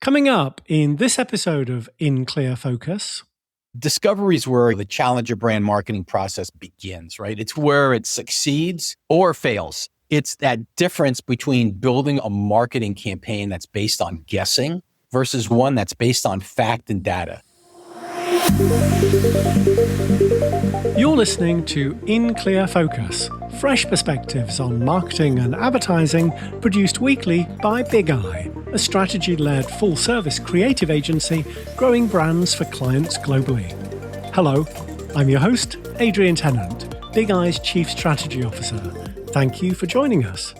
Coming up in this episode of In Clear Focus. Discovery is where the challenger brand marketing process begins, right? It's where it succeeds or fails. It's that difference between building a marketing campaign that's based on guessing versus one that's based on fact and data. You're listening to In Clear Focus, fresh perspectives on marketing and advertising produced weekly by Big Eye, a strategy-led full-service creative agency growing brands for clients globally. Hello, I'm your host, Adrian Tennant, Big Eye's Chief Strategy Officer. Thank you for joining us.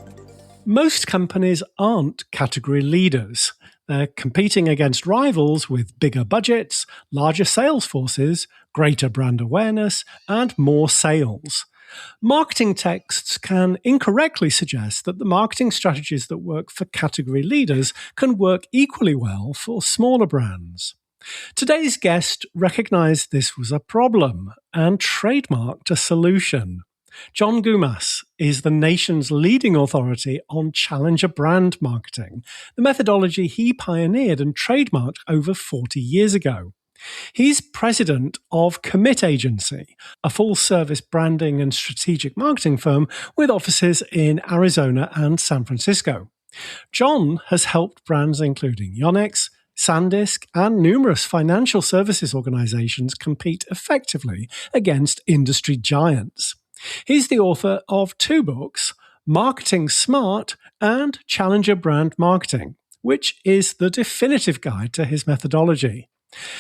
Most companies aren't category leaders. They're competing against rivals with bigger budgets, larger sales forces, greater brand awareness, and more sales. Marketing texts can incorrectly suggest that the marketing strategies that work for category leaders can work equally well for smaller brands. Today's guest recognized this was a problem and trademarked a solution. John Gumas is the nation's leading authority on challenger brand marketing, the methodology he pioneered and trademarked over 40 years ago. He's president of Commit Agency, a full-service branding and strategic marketing firm with offices in Arizona and San Francisco. John has helped brands including Yonex, SanDisk, and numerous financial services organizations compete effectively against industry giants. He's the author of two books, Marketing Smart and Challenger Brand Marketing, which is the definitive guide to his methodology.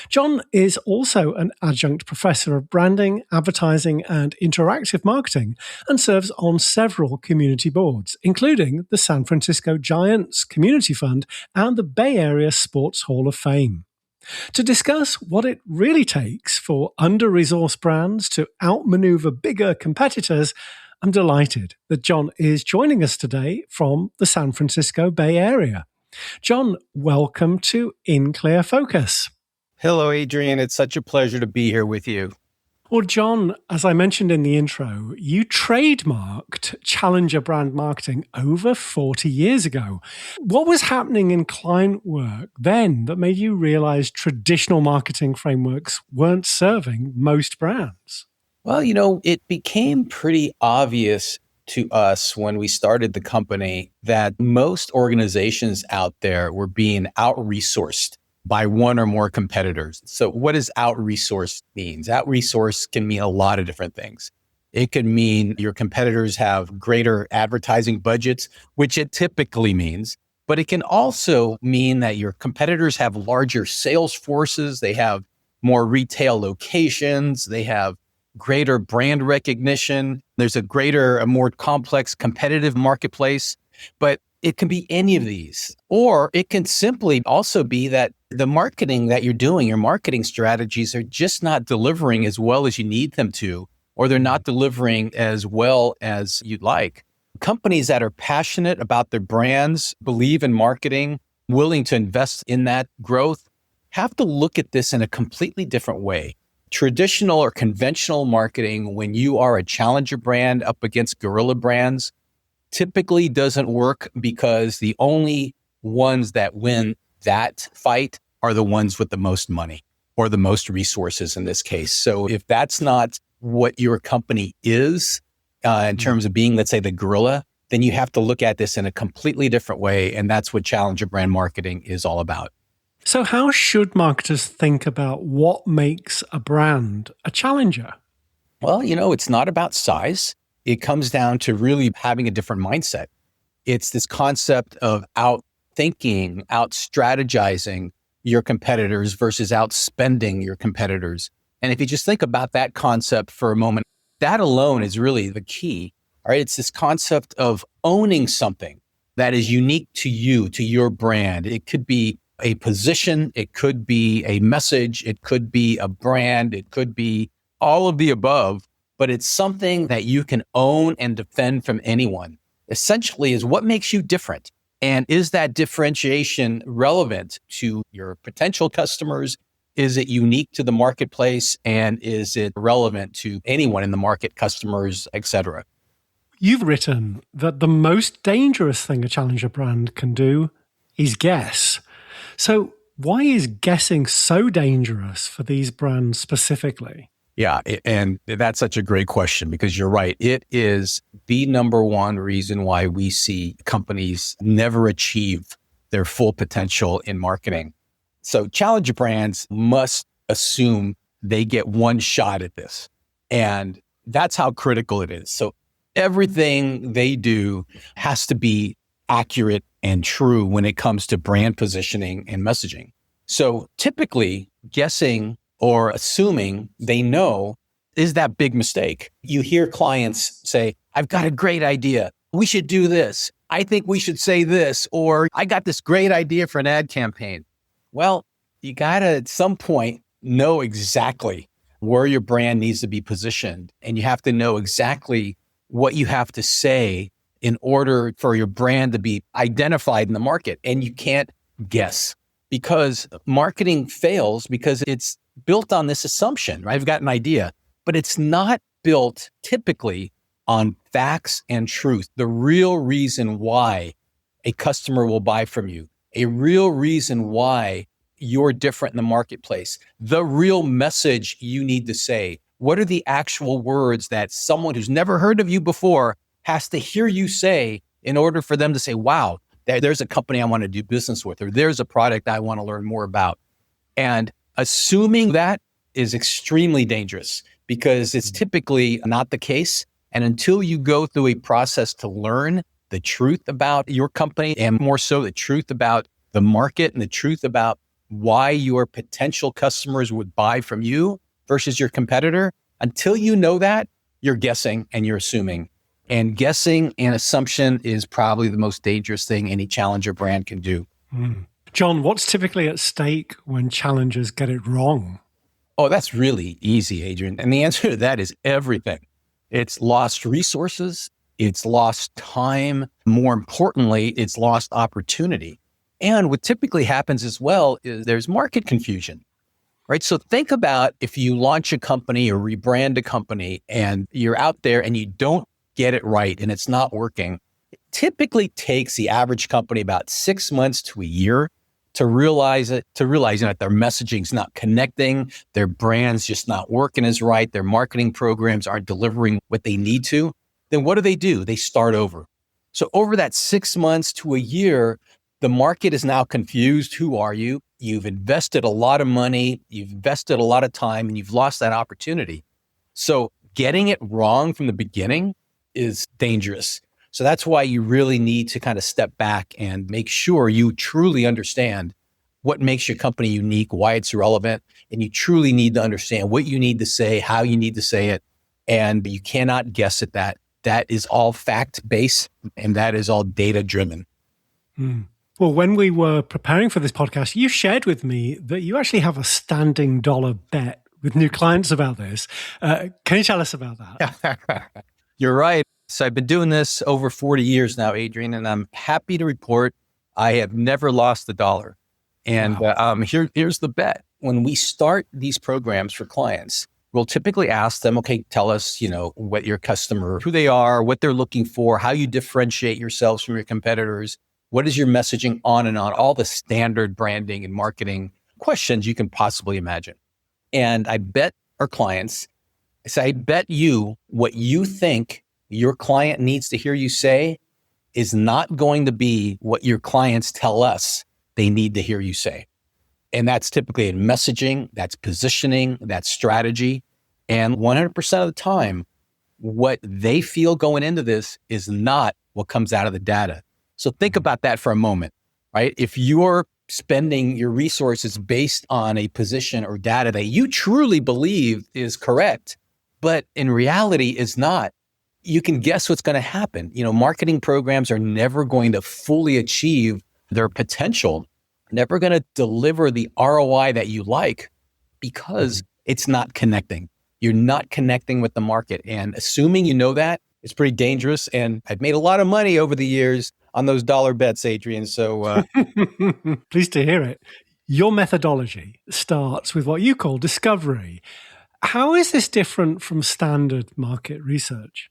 John is also an adjunct professor of branding, advertising, and interactive marketing and serves on several community boards, including the San Francisco Giants Community Fund and the Bay Area Sports Hall of Fame. To discuss what it really takes for under-resourced brands to outmaneuver bigger competitors, I'm delighted that John is joining us today from the San Francisco Bay Area. John, welcome to In Clear Focus. Hello, Adrian. It's such a pleasure to be here with you. Well, John, as I mentioned in the intro, you trademarked challenger brand marketing over 40 years ago. What was happening in client work then that made you realize traditional marketing frameworks weren't serving most brands? Well, it became pretty obvious to us when we started the company that most organizations out there were being out-resourced by one or more competitors. So what does out-resource means? Out-resource can mean a lot of different things. It could mean your competitors have greater advertising budgets, which it typically means, but it can also mean that your competitors have larger sales forces, they have more retail locations, they have greater brand recognition, there's a more complex competitive marketplace, but it can be any of these. Or it can simply also be that the marketing that you're doing, your marketing strategies are just not delivering as well as you need them to, or they're not delivering as well as you'd like. Companies that are passionate about their brands, believe in marketing, willing to invest in that growth, have to look at this in a completely different way. Traditional or conventional marketing, when you are a challenger brand up against guerrilla brands, typically doesn't work because the only ones that win that fight are the ones with the most money or the most resources in this case. So if that's not what your company is in terms of being, let's say, the guerrilla, then you have to look at this in a completely different way. And that's what challenger brand marketing is all about. So how should marketers think about what makes a brand a challenger? Well, it's not about size. It comes down to really having a different mindset. It's this concept of out-thinking, out-strategizing your competitors versus outspending your competitors. And if you just think about that concept for a moment, that alone is really the key. All right, it's this concept of owning something that is unique to you, to your brand. It could be a position, it could be a message, it could be a brand, it could be all of the above. But it's something that you can own and defend from anyone. Essentially is what makes you different. And is that differentiation relevant to your potential customers? Is it unique to the marketplace? And is it relevant to anyone in the market, customers, et cetera? You've written that the most dangerous thing a challenger brand can do is guess. So Why is guessing so dangerous for these brands specifically? Yeah, and that's such a great question because you're right. It is the number one reason why we see companies never achieve their full potential in marketing. So challenger brands must assume they get one shot at this. And that's how critical it is. So everything they do has to be accurate and true when it comes to brand positioning and messaging. So typically guessing or assuming they know is that big mistake. You hear clients say, I've got a great idea. We should do this. I think we should say this, or I got this great idea for an ad campaign. Well, you got to at some point know exactly where your brand needs to be positioned. And you have to know exactly what you have to say in order for your brand to be identified in the market. And you can't guess because marketing fails because it's built on this assumption, right? I've got an idea, but it's not built typically on facts and truth. The real reason why a customer will buy from you, a real reason why you're different in the marketplace, the real message you need to say. What are the actual words that someone who's never heard of you before has to hear you say in order for them to say, wow, there's a company I want to do business with, or there's a product I want to learn more about. And assuming that is extremely dangerous because it's typically not the case. And until you go through a process to learn the truth about your company and more so the truth about the market and the truth about why your potential customers would buy from you versus your competitor, until you know that, you're guessing and you're assuming. And guessing and assumption is probably the most dangerous thing any challenger brand can do. John, what's typically at stake when challengers get it wrong? Oh, that's really easy, Adrian. And the answer to that is everything. It's lost resources. It's lost time. More importantly, it's lost opportunity. And what typically happens as well is there's market confusion, right? So think about if you launch a company or rebrand a company and you're out there and you don't get it right and it's not working. It typically takes the average company about 6 months to a year to realize that their messaging's not connecting, their brand's just not working as right, their marketing programs aren't delivering what they need to. Then what do? They start over. So over that 6 months to a year, the market is now confused. Who are you? You've invested a lot of money, you've invested a lot of time, and you've lost that opportunity. So getting it wrong from the beginning is dangerous. So that's why you really need to kind of step back and make sure you truly understand what makes your company unique, why it's relevant, and you truly need to understand what you need to say, how you need to say it, and you cannot guess at that. That is all fact-based, and that is all data-driven. Well, when we were preparing for this podcast, you shared with me that you actually have a standing dollar bet with new clients about this. Can you tell us about that? You're right. So I've been doing this over 40 years now, Adrian, and I'm happy to report I have never lost a dollar. And wow. Here's the bet. When we start these programs for clients, we'll typically ask them, okay, tell us, what your customer, who they are, what they're looking for, how you differentiate yourselves from your competitors, what is your messaging on and on, all the standard branding and marketing questions you can possibly imagine. And I bet our clients, I bet you what you think your client needs to hear you say is not going to be what your clients tell us they need to hear you say. And that's typically in messaging, that's positioning, that's strategy. And 100% of the time, what they feel going into this is not what comes out of the data. So think about that for a moment, right? If you're spending your resources based on a position or data that you truly believe is correct, but in reality is not, you can guess what's going to happen. Marketing programs are never going to fully achieve their potential, never going to deliver the ROI that you like because it's not connecting. You're not connecting with the market. And assuming you know that is pretty dangerous. And I've made a lot of money over the years on those dollar bets, Adrian. So pleased to hear it. Your methodology starts with what you call discovery. How is this different from standard market research?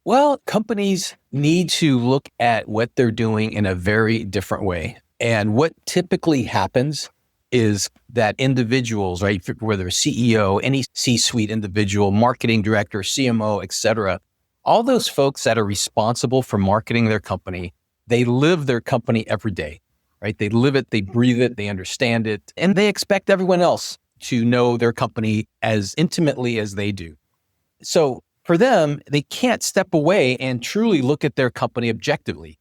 Well, companies need to look at what they're doing in a very different way. And what typically happens is that individuals, right, whether a CEO, any C-suite individual, marketing director, CMO, et cetera, all those folks that are responsible for marketing their company, they live their company every day, right? They live it, they breathe it, they understand it, and they expect everyone else to know their company as intimately as they do. So for them, they can't step away and truly look at their company objectively,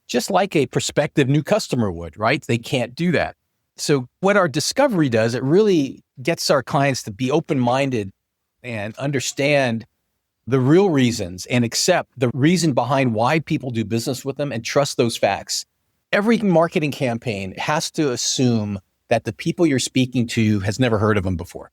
just like a prospective new customer would, right? They can't do that. So what our discovery does, it really gets our clients to be open-minded and understand the real reasons and accept the reason behind why people do business with them and trust those facts. Every marketing campaign has to assume that the people you're speaking to has never heard of them before.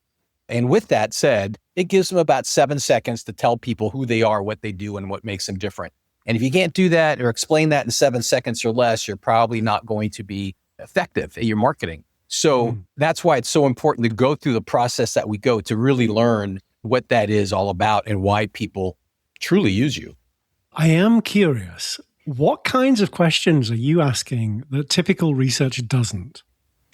And with that said, it gives them about 7 seconds to tell people who they are, what they do, and what makes them different. And if you can't do that or explain that in 7 seconds or less, you're probably not going to be effective at your marketing. So that's why it's so important to go through the process that we go to really learn what that is all about and why people truly use you. I am curious, what kinds of questions are you asking that typical research doesn't?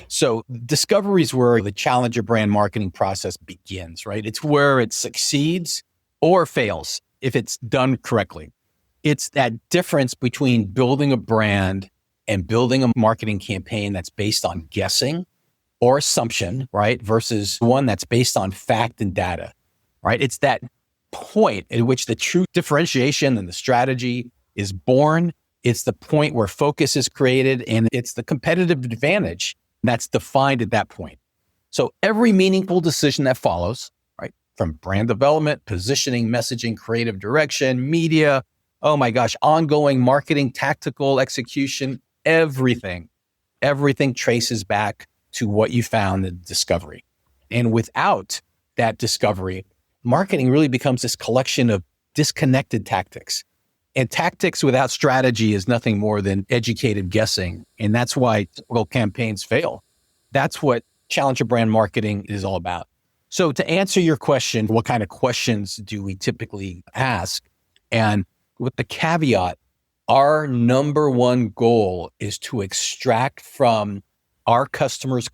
So discovery is where the challenger brand marketing process begins, right? It's where it succeeds or fails if it's done correctly. It's that difference between building a brand and building a marketing campaign that's based on guessing or assumption, right? Versus one that's based on fact and data, right? It's that point at which the true differentiation and the strategy is born. It's the point where focus is created, and it's the competitive advantage that's defined at that point. So every meaningful decision that follows, right? From brand development, positioning, messaging, creative direction, media, oh my gosh, ongoing marketing, tactical execution, everything traces back to what you found in discovery. And without that discovery, marketing really becomes this collection of disconnected tactics. And tactics without strategy is nothing more than educated guessing. And that's why typical campaigns fail. That's what challenger brand marketing is all about. So to answer your question, what kind of questions do we typically ask? And with the caveat, our number one goal is to extract from our customers'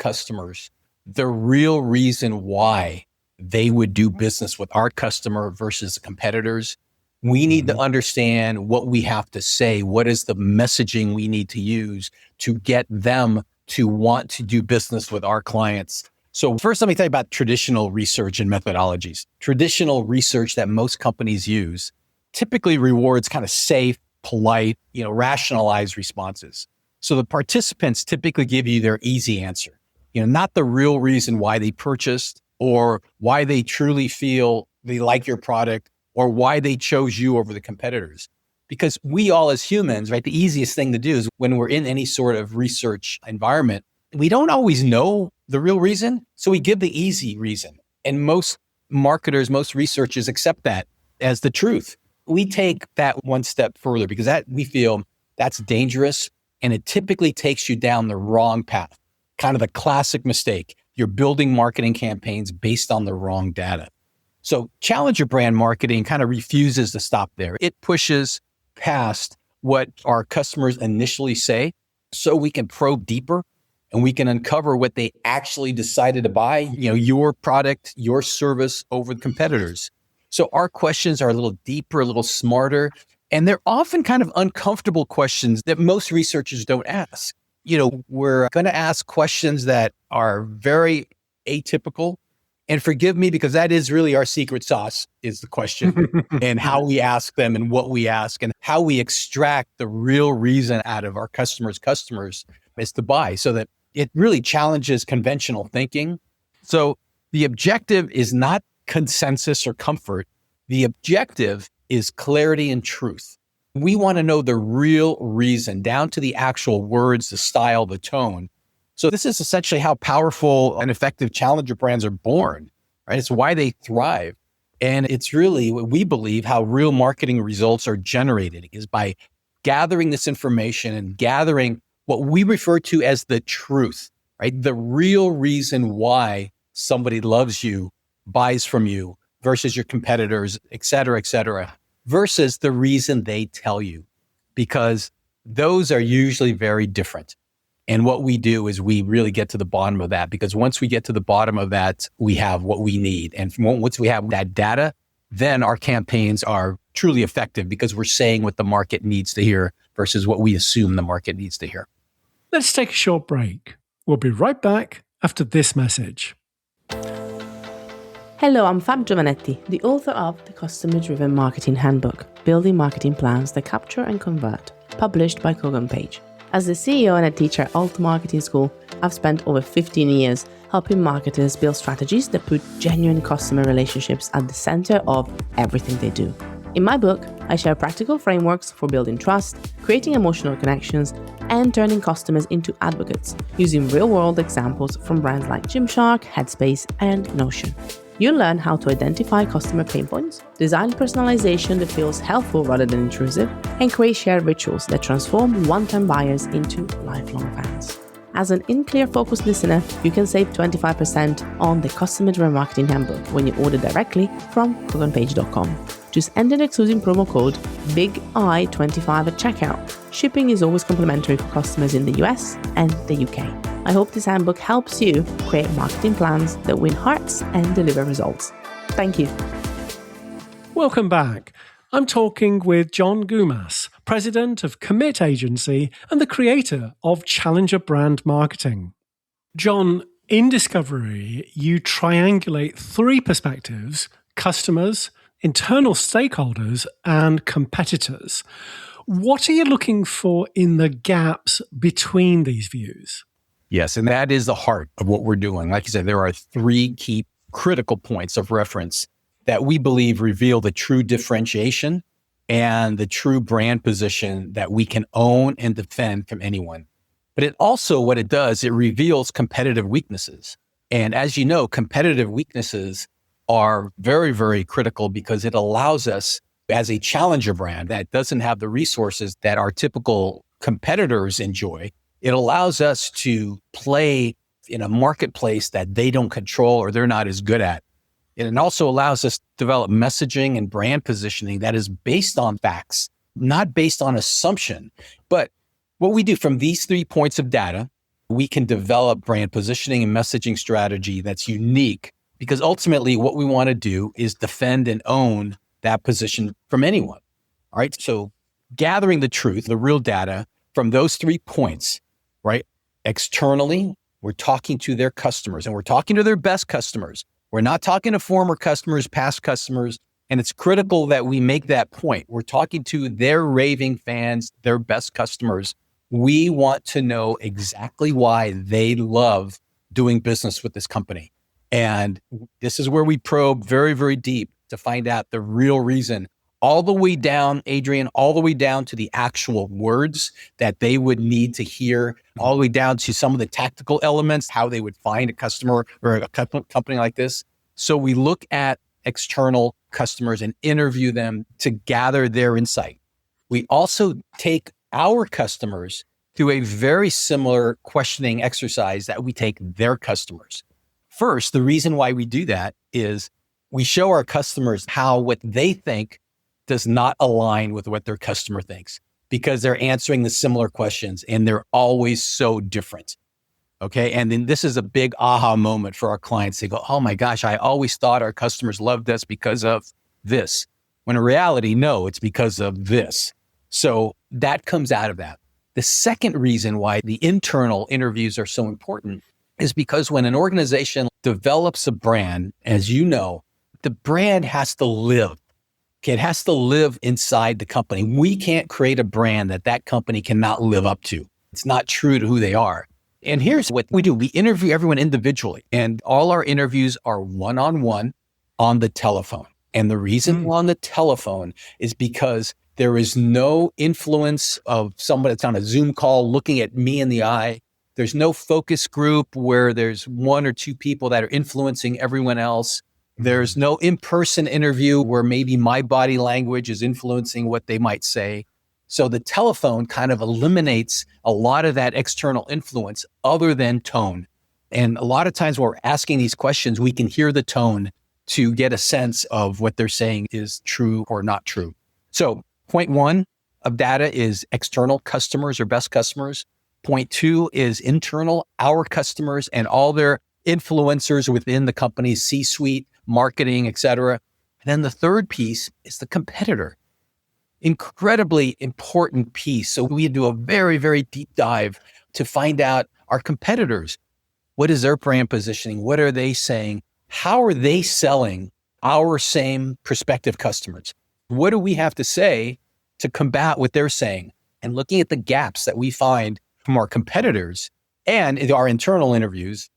the real reason why they would do business with our customer versus competitors. We need to understand what we have to say. What is the messaging we need to use to get them to want to do business with our clients? So first, let me tell you about traditional research and methodologies. Traditional research that most companies use typically rewards kind of safe, polite, rationalized responses. So the participants typically give you their easy answer, not the real reason why they purchased or why they truly feel they like your product or why they chose you over the competitors. Because we all as humans, right, the easiest thing to do is when we're in any sort of research environment, we don't always know the real reason. So we give the easy reason. And most marketers, most researchers accept that as the truth. We take that one step further because that we feel that's dangerous and it typically takes you down the wrong path. Kind of the classic mistake. You're building marketing campaigns based on the wrong data. So challenger brand marketing kind of refuses to stop there. It pushes past what our customers initially say so we can probe deeper and we can uncover what they actually decided to buy, your product, your service over the competitors. So our questions are a little deeper, a little smarter, and they're often kind of uncomfortable questions that most researchers don't ask. We're going to ask questions that are very atypical. And forgive me, because that is really our secret sauce is the question and how we ask them and what we ask and how we extract the real reason out of our customers is to buy so that it really challenges conventional thinking. So the objective is not consensus or comfort. The objective is clarity and truth. We want to know the real reason down to the actual words, the style, the tone. So this is essentially how powerful and effective challenger brands are born, right? It's why they thrive. And it's really what we believe how real marketing results are generated is by gathering this information and gathering what we refer to as the truth, right? The real reason why somebody loves you, buys from you versus your competitors, et cetera, versus the reason they tell you, because those are usually very different. And what we do is we really get to the bottom of that, because once we get to the bottom of that, we have what we need. And once we have that data, then our campaigns are truly effective because we're saying what the market needs to hear versus what we assume the market needs to hear. Let's take a short break. We'll be right back after this message. Hello, I'm Fab Giovanetti, the author of The Customer-Driven Marketing Handbook, Building Marketing Plans That Capture and Convert, published by Kogan Page. As the CEO and a teacher at Alt Marketing School, I've spent over 15 years helping marketers build strategies that put genuine customer relationships at the center of everything they do. In my book, I share practical frameworks for building trust, creating emotional connections, and turning customers into advocates using real-world examples from brands like Gymshark, Headspace, and Notion. You'll learn how to identify customer pain points, design personalization that feels helpful rather than intrusive, and create shared rituals that transform one-time buyers into lifelong fans. As an InClear focused listener, you can save 25% on the Customer-Driven Marketing Handbook when you order directly from koganpage.com. Just enter the exclusive promo code BIGI25 at checkout. Shipping is always complimentary for customers in the US and the UK. I hope this handbook helps you create marketing plans that win hearts and deliver results. Thank you. Welcome back. I'm talking with John Gumas, president of Commit Agency and the creator of Challenger Brand Marketing. John, in Discovery, you triangulate three perspectives: customers, internal stakeholders, and competitors. What are you looking for in the gaps between these views? Yes, and that is the heart of what we're doing. Like you said, there are three key critical points of reference that we believe reveal the true differentiation and the true brand position that we can own and defend from anyone. But it also, what it does, it reveals competitive weaknesses. And as you know, competitive weaknesses are very, very critical because it allows us, as a challenger brand that doesn't have the resources that our typical competitors enjoy, it allows us to play in a marketplace that they don't control or they're not as good at. And it also allows us to develop messaging and brand positioning that is based on facts, not based on assumption. But what we do from these 3 points of data, we can develop brand positioning and messaging strategy that's unique, because ultimately what we want to do is defend and own that position from anyone. All right. So gathering the truth, the real data from those 3 points, right? Externally, we're talking to their customers and we're talking to their best customers. We're not talking to former customers, past customers. And it's critical that we make that point. We're talking to their raving fans, their best customers. We want to know exactly why they love doing business with this company. And this is where we probe very, very deep to find out the real reason, all the way down, Adrian, all the way down to the actual words that they would need to hear, all the way down to some of the tactical elements, how they would find a customer or a company like this. So we look at external customers and interview them to gather their insight. We also take our customers through a very similar questioning exercise that we take their customers. First, the reason why we do that is we show our customers how what they think does not align with what their customer thinks, because they're answering the similar questions and they're always so different. Okay. And then this is a big aha moment for our clients. They go, oh my gosh, I always thought our customers loved us because of this. When in reality, no, it's because of this. So that comes out of that. The second reason why the internal interviews are so important is because when an organization develops a brand, as you know, the brand has to live. Okay, it has to live inside the company. We can't create a brand that company cannot live up to. It's not true to who they are. And here's what we do. We interview everyone individually, and all our interviews are one-on-one on the telephone. And the reason on the telephone is because there is no influence of somebody that's on a Zoom call looking at me in the eye. There's no focus group where there's 1 or 2 people that are influencing everyone else. There's no in-person interview where maybe my body language is influencing what they might say. So the telephone kind of eliminates a lot of that external influence other than tone. And a lot of times when we're asking these questions, we can hear the tone to get a sense of what they're saying is true or not true. So point 1 of data is external customers or best customers. Point two is internal, our customers and all their influencers within the company's C-suite, marketing, et cetera. And then the third piece is the competitor. Incredibly important piece. So we do a very, very deep dive to find out our competitors. What is their brand positioning? What are they saying? How are they selling our same prospective customers? What do we have to say to combat what they're saying? And looking at the gaps that we find from our competitors and in our internal interviews,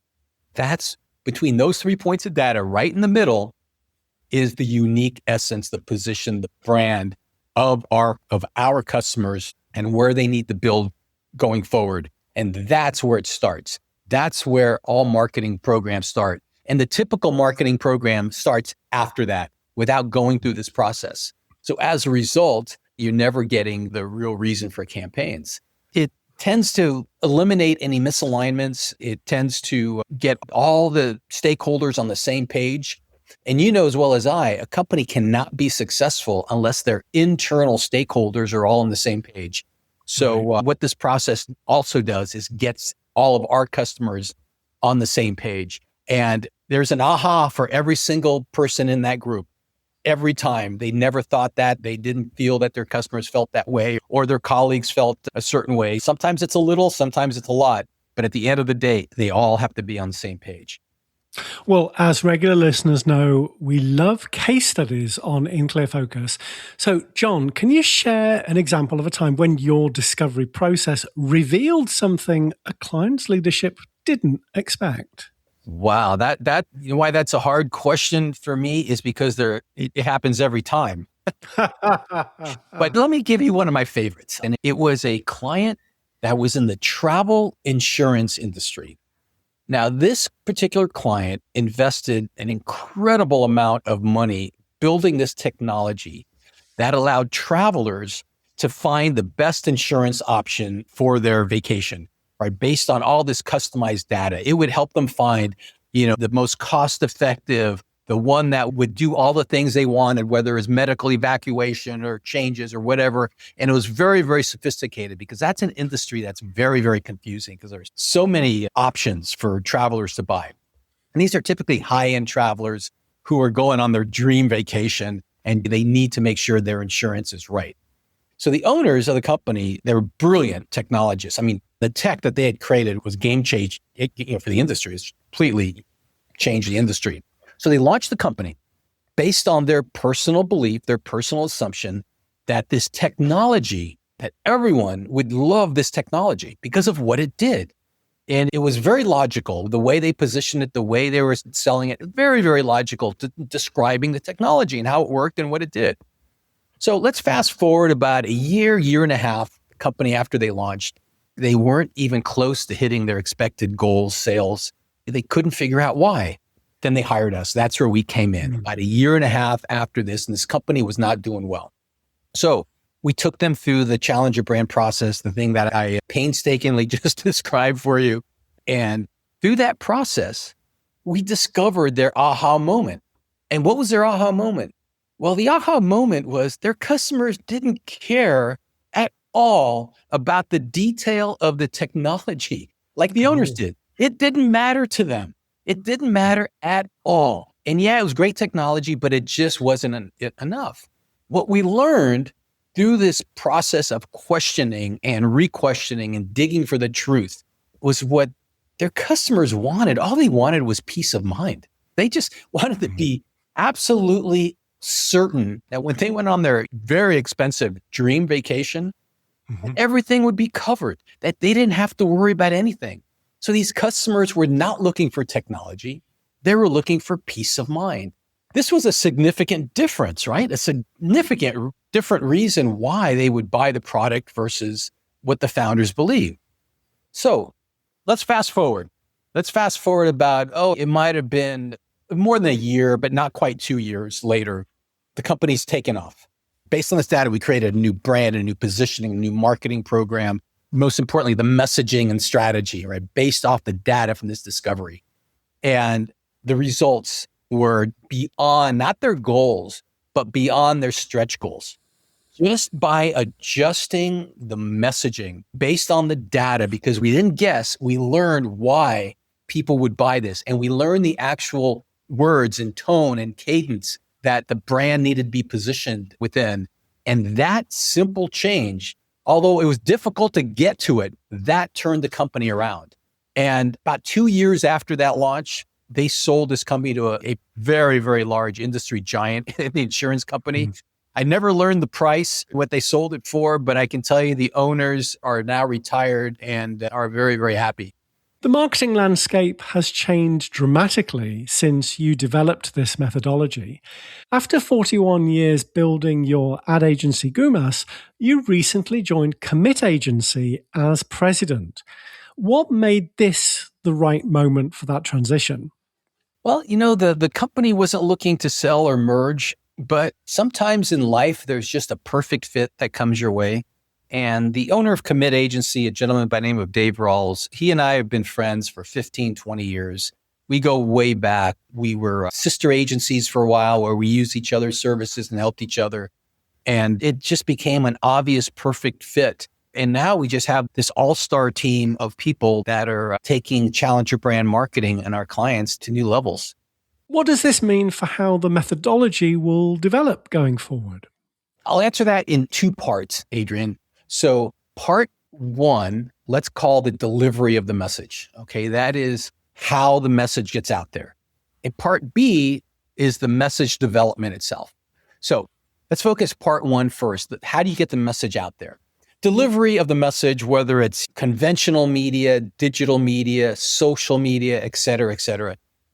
that's between those 3 points of data right in the middle is the unique essence, the position, the brand of our customers and where they need to build going forward. And that's where it starts. That's where all marketing programs start. And the typical marketing program starts after that without going through this process. So as a result, you're never getting the real reason for campaigns. It tends to eliminate any misalignments. It tends to get all the stakeholders on the same page. And you know as well as I, a company cannot be successful unless their internal stakeholders are all on the same page. So what this process also does is gets all of our customers on the same page. And there's an aha for every single person in that group. Every time. They never thought that. They didn't feel that their customers felt that way or their colleagues felt a certain way. Sometimes it's a little, sometimes it's a lot. But at the end of the day, they all have to be on the same page. Well, as regular listeners know, we love case studies on In Clear Focus. So, John, can you share an example of a time when your discovery process revealed something a client's leadership didn't expect? Wow, that you know why that's a hard question for me is because it happens every time. But let me give you one of my favorites. And it was a client that was in the travel insurance industry. Now, this particular client invested an incredible amount of money building this technology that allowed travelers to find the best insurance option for their vacation, right? Based on all this customized data. It would help them find, the most cost-effective, the one that would do all the things they wanted, whether it's medical evacuation or changes or whatever. And it was very, very sophisticated because that's an industry that's very, very confusing because there's so many options for travelers to buy. And these are typically high-end travelers who are going on their dream vacation and they need to make sure their insurance is right. So the owners of the company, they were brilliant technologists. I mean, the tech that they had created was game-changing for the industry. It's completely changed the industry. So they launched the company based on their personal belief, their personal assumption that this technology, that everyone would love this technology because of what it did. And it was very logical, the way they positioned it, the way they were selling it, very, very logical to describing the technology and how it worked and what it did. So let's fast forward about a year and a half, the company after they launched, they weren't even close to hitting their expected goals, sales. They couldn't figure out why. Then they hired us. That's where we came in about a year and a half after this. And this company was not doing well. So we took them through the challenger brand process, the thing that I painstakingly just described for you. And through that process, we discovered their aha moment. And what was their aha moment? Well, the aha moment was their customers didn't care at all about the detail of the technology like the owners did. It didn't matter to them. It didn't matter at all. And yeah, it was great technology, but it just wasn't enough. What we learned through this process of questioning and re-questioning and digging for the truth was what their customers wanted. All they wanted was peace of mind. They just wanted to be absolutely certain that when they went on their very expensive dream vacation, everything would be covered, that they didn't have to worry about anything. So these customers were not looking for technology. They were looking for peace of mind. This was a significant difference, right? A significant different reason why they would buy the product versus what the founders believed. So let's fast forward. Let's fast forward about, it might have been more than a year, but not quite 2 years later, the company's taken off. Based on this data, we created a new brand, a new positioning, a new marketing program. Most importantly, the messaging and strategy, right? Based off the data from this discovery. And the results were beyond, not their goals, but beyond their stretch goals. just by adjusting the messaging based on the data, because we didn't guess, we learned why people would buy this. And we learned the actual words and tone and cadence that the brand needed to be positioned within. And that simple change, although it was difficult to get to it, that turned the company around. And about 2 years after that launch, they sold this company to a very, very large industry giant, the insurance company. I never learned the price, what they sold it for, but I can tell you the owners are now retired and are very, very happy. The marketing landscape has changed dramatically since you developed this methodology. After 41 years building your ad agency Gumas, you recently joined Commit Agency as president. What made this the right moment for that transition? Well, the company wasn't looking to sell or merge, but sometimes in life, there's just a perfect fit that comes your way. And the owner of Commit Agency, a gentleman by the name of Dave Rawls, he and I have been friends for 15, 20 years. We go way back. We were sister agencies for a while where we used each other's services and helped each other. And it just became an obvious, perfect fit. And now we just have this all-star team of people that are taking challenger brand marketing and our clients to new levels. What does this mean for how the methodology will develop going forward? I'll answer that in 2 parts, Adrian. So part 1, let's call the delivery of the message. Okay, that is how the message gets out there. And part B is the message development itself. So let's focus part 1 first. How do you get the message out there? Delivery of the message, whether it's conventional media, digital media, social media, et cetera,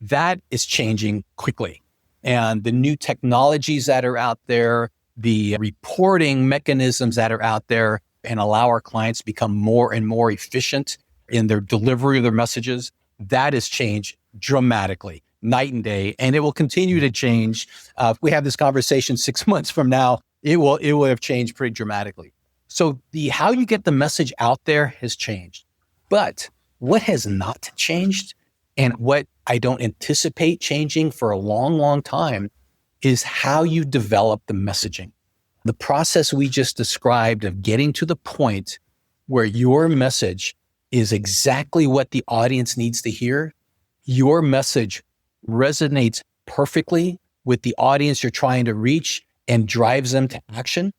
that is changing quickly. And the new technologies that are out there, the reporting mechanisms that are out there, and allow our clients to become more and more efficient in their delivery of their messages, that has changed dramatically, night and day. And it will continue to change. If we have this conversation 6 months from now, it will have changed pretty dramatically. So how you get the message out there has changed. But what has not changed, and what I don't anticipate changing for a long, long time, is how you develop the messaging. The process we just described of getting to the point where your message is exactly what the audience needs to hear, your message resonates perfectly with the audience you're trying to reach and drives them to action.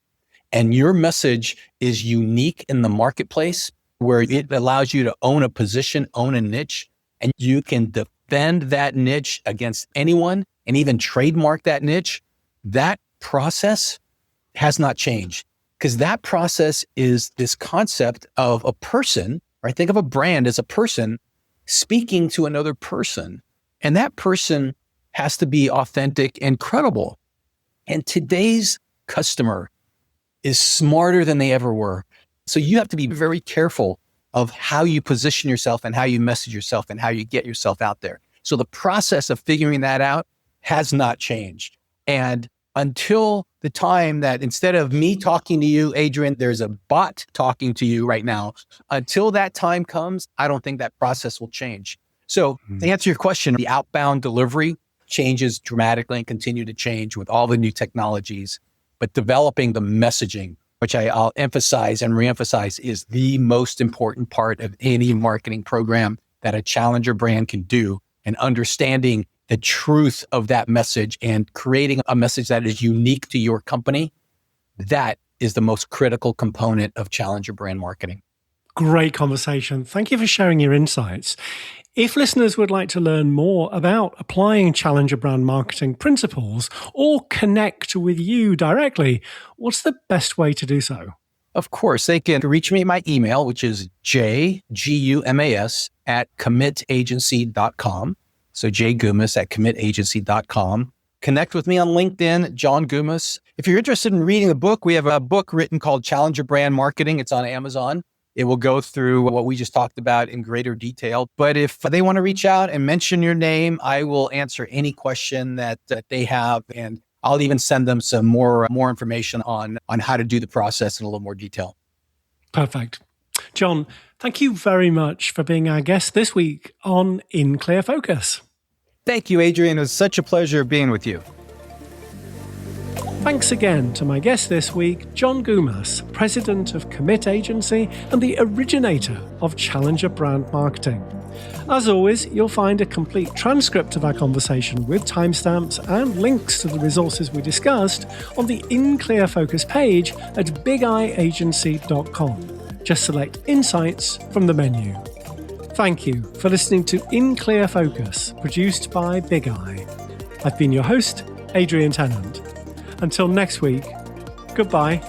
And your message is unique in the marketplace where it allows you to own a position, own a niche, and you can defend that niche against anyone and even trademark that niche. That process has not changed, because that process is this concept of a person, or I think of a brand as a person speaking to another person. And that person has to be authentic and credible. And today's customer is smarter than they ever were. So you have to be very careful of how you position yourself and how you message yourself and how you get yourself out there. So the process of figuring that out has not changed. And until the time that instead of me talking to you, Adrian, there's a bot talking to you right now, until that time comes, I don't think that process will change. So to answer your question, the outbound delivery changes dramatically and continue to change with all the new technologies. But developing the messaging, which I'll emphasize and reemphasize, is the most important part of any marketing program that a challenger brand can do, and understanding the truth of that message and creating a message that is unique to your company. That is the most critical component of challenger brand marketing. Great conversation. Thank you for sharing your insights. If listeners would like to learn more about applying challenger brand marketing principles or connect with you directly, what's the best way to do so? Of course, they can reach me at my email, which is jgumas@commitagency.com. So jgumas@commitagency.com. Connect with me on LinkedIn, John Gumas. If you're interested in reading the book, we have a book written called Challenger Brand Marketing. It's on Amazon. It will go through what we just talked about in greater detail. But if they want to reach out and mention your name, I will answer any question that they have. And I'll even send them some more information on how to do the process in a little more detail. Perfect. John, thank you very much for being our guest this week on In Clear Focus. Thank you, Adrian. It was such a pleasure being with you. Thanks again to my guest this week, John Gumas, President of Commit Agency and the originator of Challenger Brand Marketing. As always, you'll find a complete transcript of our conversation with timestamps and links to the resources we discussed on the In Clear Focus page at bigiagency.com. Just select Insights from the menu. Thank you for listening to In Clear Focus, produced by Big Eye. I've been your host, Adrian Tennant. Until next week, goodbye.